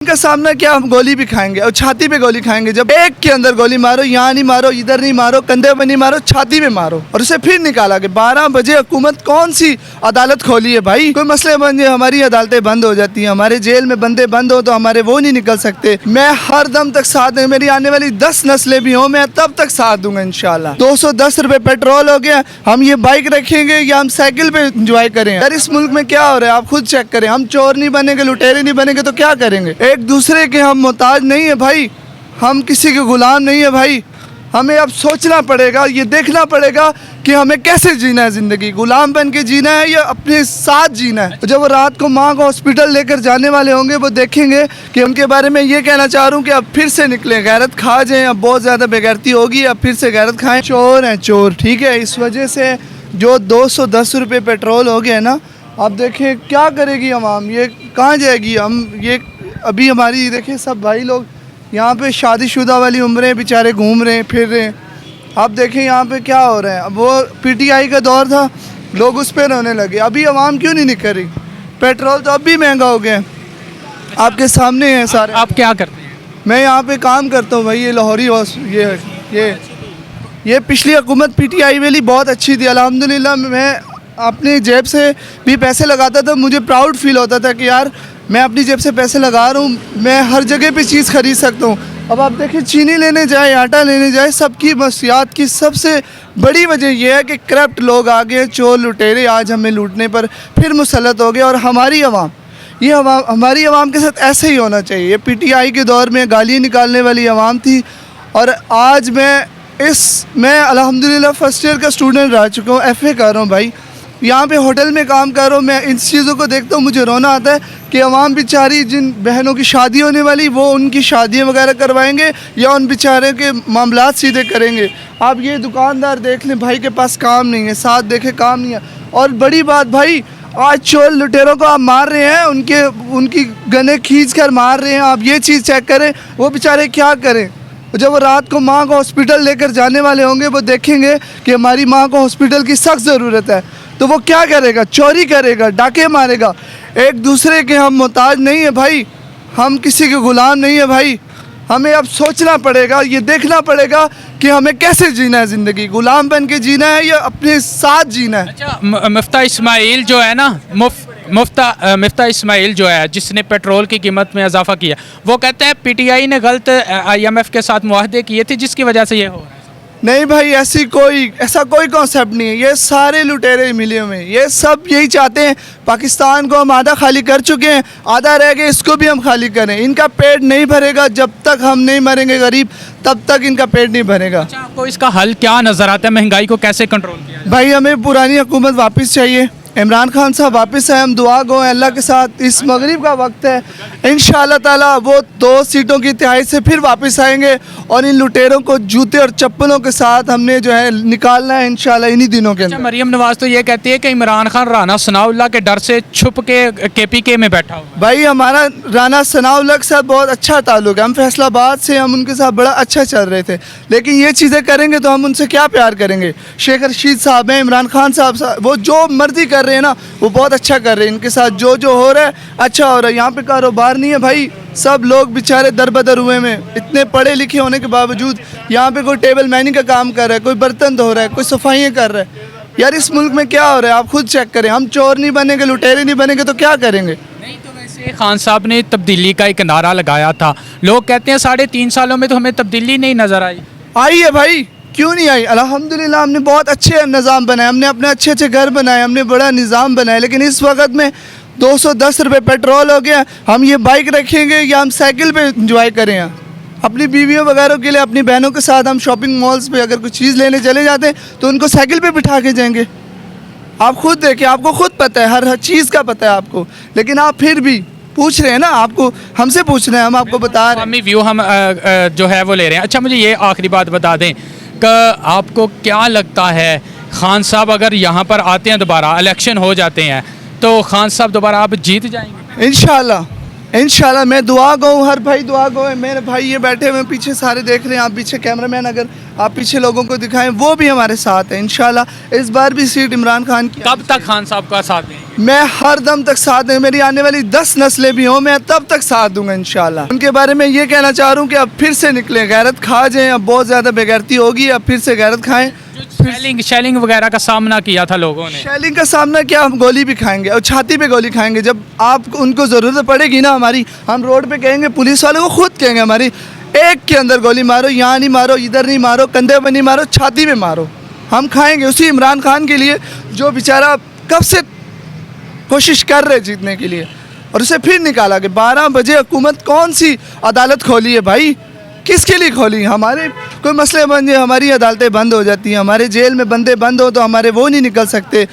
इनका सामना क्या, हम गोली भी खाएंगे और छाती पे गोली खाएंगे। जब एक के अंदर गोली मारो, यहाँ नहीं मारो, इधर नहीं मारो, कंधे पे नहीं मारो, छाती पे मारो और उसे फिर निकाला के 12 बजे हुकूमत कौन सी अदालत खोली है भाई? कोई मसले बन जाए हमारी अदालतें बंद हो जाती हैं, हमारे जेल में बंदे बंद हो तो हमारे वो नहीं निकल सकते। मैं हर दम तक साथ दूंगा, मेरी आने वाली 10 नस्लें भी हो, मैं तब तक साथ दूंगा इंशाल्लाह। 210 रुपए पेट्रोल हो गया, हम ये बाइक रखेंगे या हम साइकिल पे इंजॉय करें? यार इस मुल्क में क्या हो रहा है आप खुद चेक करें। हम चोर नहीं बनेंगे, लुटेरे नहीं बनेंगे तो क्या करेंगे? एक दूसरे के हम मोहताज नहीं है भाई, हम किसी के गुलाम नहीं है भाई। हमें अब सोचना पड़ेगा, ये देखना पड़ेगा कि हमें कैसे जीना है ज़िंदगी, गुलाम बन के जीना है या अपने साथ जीना है। जब वो रात को माँ को हॉस्पिटल लेकर जाने वाले होंगे वो देखेंगे कि उनके बारे में ये कहना चाह रहा हूँ कि अब फिर से निकले, गैरत खा जाएँ, अब बहुत ज़्यादा बेगैरती होगी, अब फिर से गैरत खाएँ। चोर हैं चोर, ठीक है। इस वजह से जो 210 रुपये पेट्रोल हो गया ना, अब देखें क्या करेगी आवाम, ये कहाँ जाएगी? हम ये अभी हमारी देखें सब भाई लोग यहाँ पे शादीशुदा वाली उम्रें बेचारे घूम रहे हैं, फिर रहे हैं। आप देखें यहाँ पे क्या हो रहा है। अब वो पीटीआई का दौर था, लोग उस पर रोने लगे, अभी आवाम क्यों नहीं निकल रही? पेट्रोल तो अब भी महंगा हो गया है, आपके सामने है सारे। आप क्या करते हैं? मैं यहाँ पे काम करता हूँ भाई, ये लाहौरी ये पिछली हुकूमत पीटीआई वाली बहुत अच्छी थी अल्हम्दुलिल्लाह। मैं अपनी जेब से भी पैसे लगाता था, मुझे प्राउड फील होता था कि यार मैं अपनी जेब से पैसे लगा रहा हूँ, मैं हर जगह पे चीज़ खरीद सकता हूँ। अब आप देखिए चीनी लेने जाए, आटा लेने जाए, सबकी मसीहात की सबसे बड़ी वजह यह है कि करप्ट लोग आ गए, चोर लुटेरे आज हमें लूटने पर फिर मुसल्लत हो गए। और हमारी आवाम, ये हमारी आवाम के साथ ऐसे ही होना चाहिए। ये पीटीआई के दौर में गालियाँ निकालने वाली आवाम थी और आज मैं अल्हम्दुलिल्लाह फर्स्ट ईयर का स्टूडेंट रह चुका हूँ, FA कर रहा हूँ भाई, यहाँ पे होटल में काम कर रहा हूँ। मैं इन चीज़ों को देखता हूँ, मुझे रोना आता है कि अवाम बेचारी, जिन बहनों की शादी होने वाली वो उनकी शादियाँ वगैरह करवाएंगे या उन बेचारे के मामलात सीधे करेंगे। आप ये दुकानदार देख लें, भाई के पास काम नहीं है, साथ देखे काम नहीं है। और बड़ी बात भाई, आज चोर लुटेरों को आप मार रहे हैं, उनकी गने खींच कर मार रहे हैं। आप ये चीज़ चेक करें, वो बेचारे क्या करें? जब वो रात को माँ को हॉस्पिटल लेकर जाने वाले होंगे वो देखेंगे कि हमारी माँ को हॉस्पिटल की सख्त ज़रूरत है, तो वो क्या करेगा? चोरी करेगा, डाके मारेगा। एक दूसरे के हम मोहताज नहीं है भाई, हम किसी के गुलाम नहीं है भाई। हमें अब सोचना पड़ेगा, ये देखना पड़ेगा कि हमें कैसे जीना है ज़िंदगी, गुलाम बन के जीना है या अपने साथ जीना है। अच्छा, मिफ्ता इस्माइल जो है ना, मिफ्ता इस्माइल जो है जिसने पेट्रोल की कीमत में इजाफा किया, वो कहते हैं पीटीआई ने गलत IMF के साथ मुआहदे किए थे जिसकी वजह से ये हो रहा है। नहीं भाई, ऐसा कोई कॉन्सेप्ट नहीं है। ये सारे लुटेरे मिले हुए हैं, ये सब यही चाहते हैं पाकिस्तान को हम आधा खाली कर चुके हैं, आधा रह गया, इसको भी हम खाली करें। इनका पेट नहीं भरेगा जब तक हम नहीं मरेंगे गरीब, तब तक इनका पेट नहीं भरेगा। अच्छा, आपको इसका हल क्या नज़र आता है? महंगाई को कैसे कंट्रोल किया जाए? भाई हमें पुरानी हुकूमत वापस चाहिए, इमरान खान साहब वापस आए, हम दुआ गो हैं अल्लाह के साथ। इस मगरिब का वक्त है, इंशाअल्लाह ताला वो 2 सीटों की तिहाई से फिर वापस आएंगे और इन लुटेरों को जूते और चप्पलों के साथ हमने जो है निकालना है इंशाअल्लाह इन्हीं दिनों के अंदर। मरियम नवाज तो ये कहती है कि इमरान खान राना सनाउल्लाह के डर से छुप के KPK में बैठा हुआ। भाई हमारा राना सनाउल्लाह के साथ बहुत अच्छा ताल्लुक है, हम फैसलाबाद से हम उनके साथ बड़ा अच्छा चल रहे थे, लेकिन ये चीज़ें करेंगे तो हम उनसे क्या प्यार करेंगे? शेख रशीद साहब हैं, इमरान खान साहब, वो जो मर्जी कर रहे हैं ना वो बहुत अच्छा कर रहे हैं, इनके साथ जो हो रहा है अच्छा हो रहा है। यहाँ पे कारोबार नहीं है भाई, सब लोग बेचारे दरबदर हुए में, इतने पढ़े लिखे होने के बावजूद यहाँ पे कोई टेबल मैनिंग का काम कर रहा है, कोई बर्तन धो रहा है, कोई सफाइयाँ कर रहा है। यार इस मुल्क में क्या हो रहा है आप खुद चेक करें। हम चोर नहीं बनेंगे, लुटेरे नहीं बनेंगे तो क्या करेंगे? नहीं तो वैसे खान साहब ने तब्दीली का एक नारा लगाया था, लोग कहते हैं 3.5 सालों में तो हमें तब्दीली नहीं नज़र आई है भाई, क्यों नहीं आई? अल्हम्दुलिल्लाह हमने बहुत अच्छे निज़ाम बनाए, हमने अपने अच्छे अच्छे घर बनाए, हमने बड़ा निज़ाम बनाया, लेकिन इस वक्त में 210 रुपये पेट्रोल हो गया, हम ये बाइक रखेंगे या हम साइकिल पे इंजॉय करें? अपनी बीवियों वगैरह के लिए, अपनी बहनों के साथ हम शॉपिंग मॉल्स पे अगर कोई चीज़ लेने चले जाते हैं तो उनको साइकिल पे बिठा के जाएंगे। आप खुद देखें, आपको खुद पता है, हर चीज़ का पता है आपको, लेकिन आप फिर भी पूछ रहे हैं ना, आपको हमसे पूछ रहे हैं, हम आपको बता रहे हैं। व्यू हम जो है वो ले रहे हैं। अच्छा, मुझे ये आखिरी बात बता दें कि आपको क्या लगता है, खान साहब अगर यहाँ पर आते हैं, दोबारा इलेक्शन हो जाते हैं तो खान साहब दोबारा आप जीत जाएंगे? इंशाअल्लाह इंशाल्लाह मैं दुआ गो हूँ, हर भाई दुआ गो है। मेरे भाई ये बैठे हुए हैं पीछे, सारे देख रहे हैं, आप पीछे कैमरामैन अगर आप पीछे लोगों को दिखाएं, वो भी हमारे साथ है। इंशाल्लाह इस बार भी सीट इमरान खान की। कब तक खान साहब का साथ दें? मैं हर दम तक साथ दूँ, मेरी आने वाली 10 नस्लें भी हों, मैं तब तक साथ दूंगा इंशाल्लाह। उनके बारे में ये कहना चाह रहा हूँ कि अब फिर से निकले, गैरत खा जाएं, अब बहुत ज़्यादा बेगैरती होगी, अब फिर से गैरत खाएं। शेलिंग वगैरह का सामना किया था लोगों ने। शेलिंग का सामना किया, हम गोली भी खाएंगे और छाती पे गोली खाएंगे। जब आप उनको ज़रूरत पड़ेगी ना हमारी, हम रोड पे कहेंगे, पुलिस वालों को खुद कहेंगे हमारी, एक के अंदर गोली मारो, यहाँ नहीं मारो, इधर नहीं मारो, कंधे पर नहीं मारो, छाती पे मारो। हम खाएंगे उसी इमरान खान के लिए जो बेचारा कब से कोशिश कर रहे जीतने के लिए, और उसे फिर निकाला कि 12 बजे हुकूमत कौन सी अदालत खोली है भाई, किसके लिए खोली? हमारे कोई मसले बन जाए, हमारी अदालतें बंद हो जाती हैं, हमारे जेल में बंदे बंद हो तो हमारे वो नहीं निकल सकते,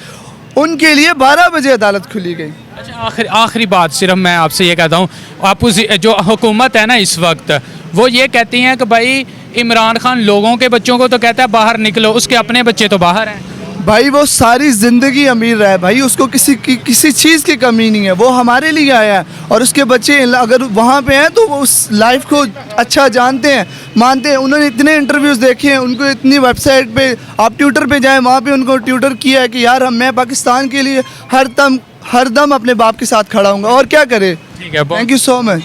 उनके लिए 12 बजे अदालत खुली गई। अच्छा, आखिरी बात सिर्फ मैं आपसे ये कहता हूँ, जो हुकूमत है ना इस वक्त, वो ये कहती हैं कि भाई इमरान खान लोगों के बच्चों को तो कहता है बाहर निकलो, उसके अपने बच्चे तो बाहर हैं। भाई वो सारी ज़िंदगी अमीर रहा है भाई, उसको किसी चीज़ की कमी नहीं है, वो हमारे लिए आया है, और उसके बच्चे अगर वहाँ पे हैं तो वो उस लाइफ को अच्छा जानते हैं, मानते हैं। उन्होंने इतने इंटरव्यूज़ देखे हैं, उनको इतनी वेबसाइट पे आप ट्विटर पे जाएं, वहाँ पे उनको ट्विटर किया है कि यार मैं पाकिस्तान के लिए हर दम अपने बाप के साथ खड़ा हूँगा, और क्या करे। ठीक है, थैंक यू सो मच।